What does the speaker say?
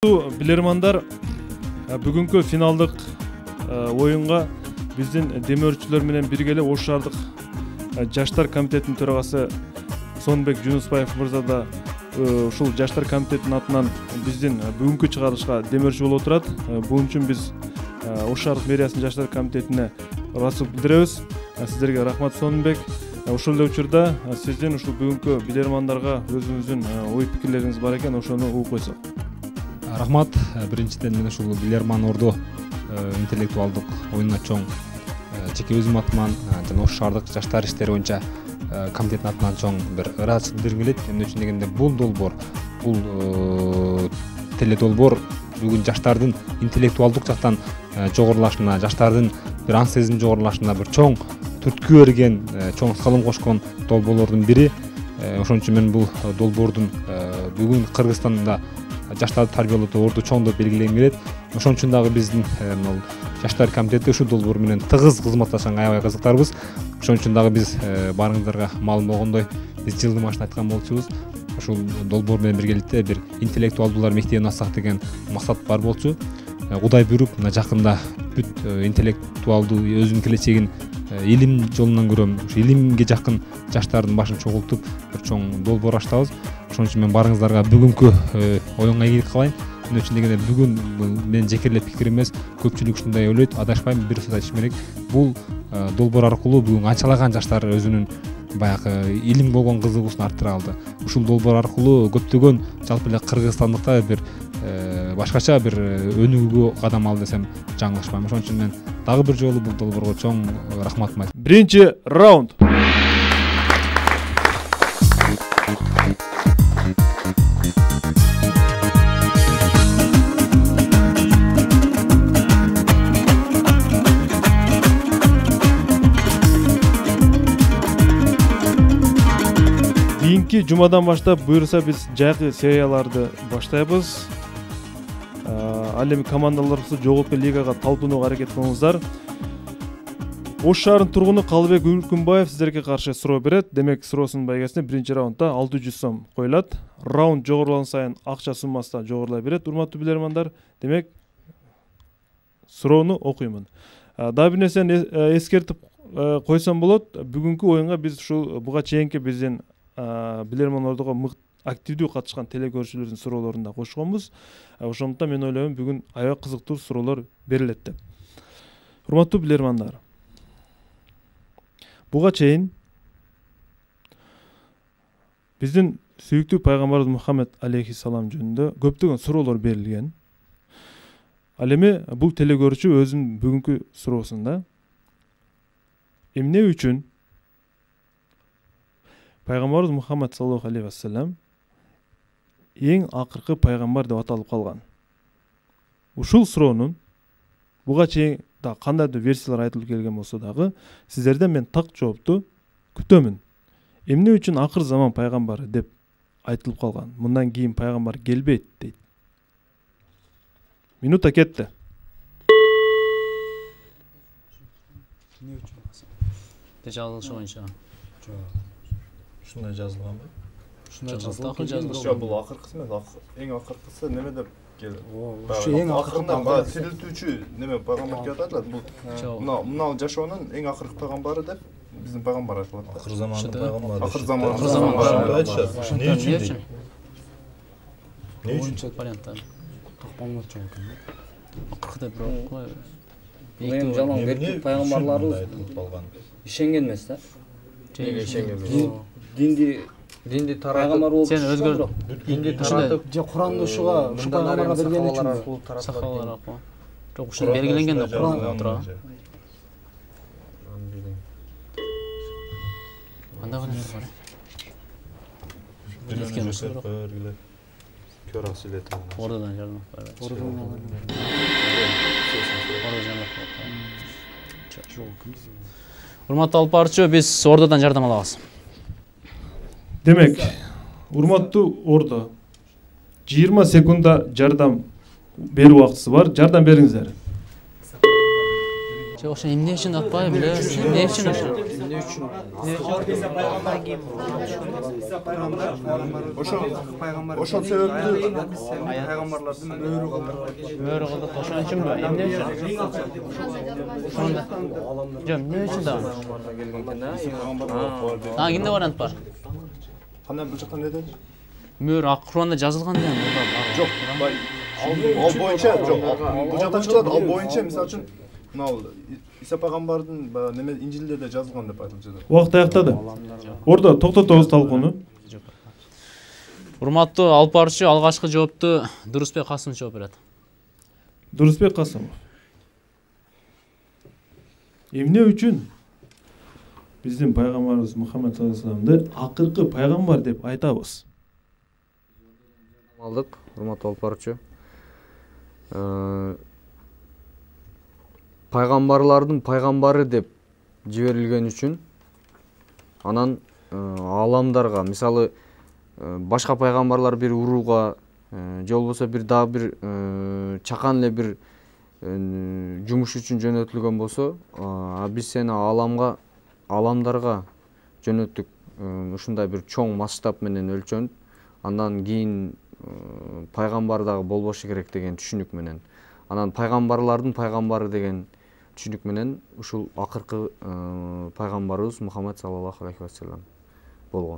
Билермандар, бүгүнкү финалдык оюнга биздин демөөрчүлөр менен биргеле Ош шаардык жаштар комитетинин төрагасы Сонбек Жунусбаев мырза да ушул жаштар комитетинин атынан биздин бүгүнкү чыгарылышка демөөрчү болуп отурат. Бул үчүн биз Ош шаардык мэриясынын жаштар комитетине ыраазычылык билдиребиз. Сиздерге рахмат Сонбек. Ошол эле учурда сиздин ушул бүгүнкү билермандарга өзүңүздүн ой пикирлериңиз бар экен, ошону угуп койсок. Рахмат. Биринчиден мен ушул Билерман Ордо интеллектуалдык оюнуна чоң жеке өзүм атыман жана Ош шаардык жаштар иштери боюнча комитеттин атынан чоң бир ыраазычылык билдиргим келет. Эмне үчүн дегенде бул долбоор, бул теледолбоор бүгүн жаштардын интеллектуалдык жактан жогорулашына, жаштардын бир аң сезим жогорулашына бир чоң түрткү берген, чоң салым кошкон долбоорлордун бири. Ошон үчүн мен бул долбоордун бүгүн Кыргызстанда жаштарды тарбиялоодо орду чоң деп белгилегим келет. Ошон үчүн дагы биздин жаштар комитети ушул долбоор менен тыгыз кызматташканга аябай кызыктарбыз. Ошон үчүн дагы биз баарыңыздарга маалым болгондой биз жылдын башында айткан болчубуз. Ушул долбоор менен биргеликте бир интеллектуалдуулар мектебин ачсак деген максат бар болчу. Кудай буйруп, мына жакында бүт интеллектуалдуу өзүнүн келечегин илим жолунан көрөм. Ушу илимге жакын жаштардын башын чогултуп бир чоң долбоор ачтабыз. Ошон үчүн мен баарыңыздарга бүгүнкү оюнга ийгилик каалайм. Эмне үчүн дегенде бүгүн менин жеке эле пикирим эмес, көпчүлүк ушундай ойлойт. Адашпайм, бир сөз айтышым керек. Бул долбоор аркылуу бүгүн анчалаган жаштар өзүнүн баягы илим болгон кызыгуусун арттыра алды. Ушул долбоор аркылуу көптөгөн жалпы эле кыргызстандыктар бир башкача бир өнүгүүгө кадам алды десем жаңылышпайм. Ошон үчүн мен дагы бир жолу бул долбоорго чоң рахматымды айтам. Биринчи раунд. Кийинки жумадан баштап буйруса биз жайкы серияларды баштайбыз. Ал эми командаларыбызды жоготуп лигага талпынууга аракет кылыңыздар. Ош шаарынын тургуну Калыбек Үркүнбаев сиздерге каршы суроо берет. Демек, суроосунун байгасына биринчи раундда 600 сом коюлат. Раунд жогорулган сайын акча суммасы да жогорулай берет. Урматтуу билермандар, демек суроону окуймун. Дагы бир нерсени эскертип койсом болот. Бүгүнкү оюнга биз ушул буга чейинки биздин Билерман Ордого активдүү катышкан телекөрүүчүлөрдүн суроолорун да кошконбуз. Ошондуктан мен ойлойм бүгүн аябай кызыктуу суроолор берилет деп. Урматтуу билермандар, буга чейин биздин сүйүктүү пайгамбарыбыз Мухаммед алейхиссалам жөнүндө көптөгөн суроолор берилген. Ал эми бул телекөрүүчү өзүнүн бүгүнкү суроосунда эмне үчүн пайгамбарыбыз Мухаммед саллаллаху алейхи вассалам эң акыркы пайгамбар деп аталып калган? Ушул суроонун буга чейин да кандайдыр версиялар айтылып келген болсо дагы, сиздерден мен так жоопту күтөмүн. Эмне үчүн акыр заман пайгамбары деп айтылып калган? Мындан кийин пайгамбар келбейт дейт. Минута кетти. Жазылышы боюнча. Ушундай жазылганбы? Ушундай жазылган. Жок, бул акыркысы эмес, эң акыркысы неме деп келет. Ушу эң акырында баа тирилтүүчү неме пайгамбар деп аталат. Бул мына жашоонун эң акыркы пайгамбары деп биздин пайгамбар айтылат. Акыр замандын пайгамбары. Акыр заман айтышат. Эмне үчүн? Эмне үчүн? Варианттар. Такпаңмак жок экен. Акыркы деп бирок кой. Эң жалаң берип пайгамбарларыбыз ишенген эмес да. Динди таратып, сен өзгөр динди таратып, же Куранды ушуга пайгамбарга берген үчүн сахабалар аркылуу. Жок, ушун белгиленген да Куранда тура. Анда кандай бар? Көр асилет. Ордодан жардам бар. Урматтуу алып барчу, биз Ордодан жардам алабыз. Демек, урматтуу Ордо, 20 секундда жардам берүү убактысы бар. Жардам бериңиздер. Жоқ, ошо эмне үчүн атпайбы эле? Эмне үчүн ошо? Ошол себептүү пайгамбарлардын өөрү калдырып Мөрү кылдык, ошон үчүнбү? Эмне үчүн? Ошондо. Жок, эмне үчүн да? Кимде вариант бар? кандай бул жакта не деди? Мөр Ак Куранда жазылган деген Жок, ал боюнча жок. Бул жакта чыгат, ал боюнча мисалы үчүн мына Иса пайгамбардын баягы неме Инжилде де жазылган деп айтылып жатат. Убакыт аяктады. Ордо токтотобуз талкууну. Урматтуу алып баруучу, алгачкы жоопту Дурусбек Касымов жооп берет. Дурусбек Касымов. Эмне үчүн биздин пайгамбарыбыз Мухаммад саллаллаху алейхи вассаламды акыркы пайгамбар деп айтабыз? Алдык, урматтуу алып баруучу. Пайгамбарлардын пайгамбары деп жиберилген үчүн анан аламдарга, мисалы башка пайгамбарлар бир урууга же болбосо бир дагы бир чакан эле бир жумуш үчүн жөнөтүлгөн болсо, биз сени аламдарга жөнөттүк, ушундай бир чоң масштаб менен өлчөнүп, андан кийин пайгамбар дагы болбошу керек деген түшүнүк менен. Анан пайгамбарлардын пайгамбары деген түшүнүк менен ушул акыркы пайгамбарыбыз Мухаммад саллаллаху алейхи вассалам болгон.